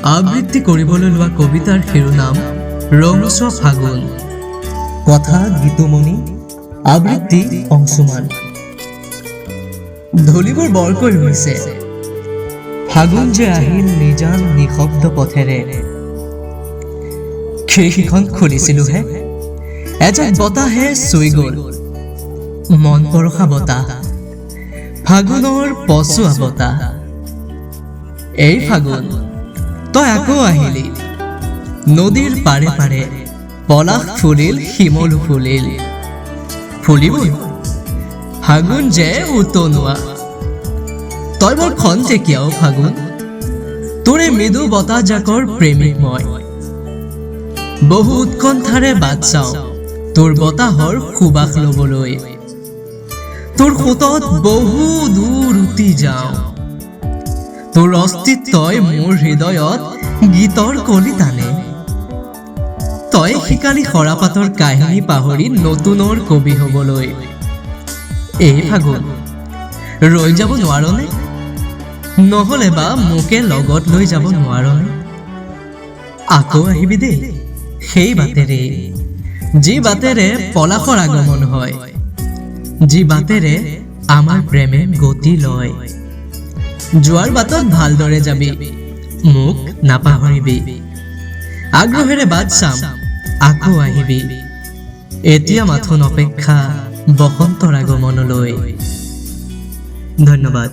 আবৃত্তি কৰিবলৈ লোৱা কবিতাৰ শিৰোনাম ৰঙচুৱা ফাগুন। কথা গীতুমণি, আবৃত্তি অংশুমান। ধূলিবোৰ বৰকৈ ৰুইছে, ফাগুন যে আহিল নিজান নিশব্দ পথেৰে। খিৰিকীখন খুলিছিলোহে, এজাক বতাহে চুই গ'ল, মন পৰশা বতাহ, ফাগুনৰ পচোৱা বতাহ। এই ফাগুন তই আকৌ আহিলি, নদীৰ পাৰে পাৰে পলাশ ফুলিল, শিমলু ফুলিল। ফুলিবই, ফাগুন যে উতনোৱা। তই বৰ খন্তেকীয়াও ফাগুন, তোৰে মৃদু বতাহজাকৰ প্ৰেমিক মই। বহু উৎকণ্ঠাৰে বাট চাওঁ তোৰ বতাহৰ সুবাস লবলৈ। তোৰ সোঁতত বহু দূৰ উটি যাওঁ, তোৰ অস্তিত্বই মোৰ হৃদয়ত গীতৰ কলি টানে। তই শিকালি সৰাপাতৰ কাহিনী পাহৰি নতুনৰ কবি হবলৈ। এই ফাগুন ৰৈ যাব নোৱাৰনে? নহ'লে বা মোকে লগত লৈ যাব নোৱাৰনে? আকৌ আহিবি দেই সেই বাটেৰে, যি বাটেৰে পলাশৰ আগমন হয়, যি বাটেৰে আমাৰ প্ৰেমে গতি লয়। যোৱাৰ বাটত ভালদৰে যাবি, মোক নাপাহৰিবি। আগ্ৰহেৰে বাট চাম, আকৌ আহিবি। এতিয়া মাথোন অপেক্ষা বসন্তৰ আগমনলৈ। ধন্যবাদ।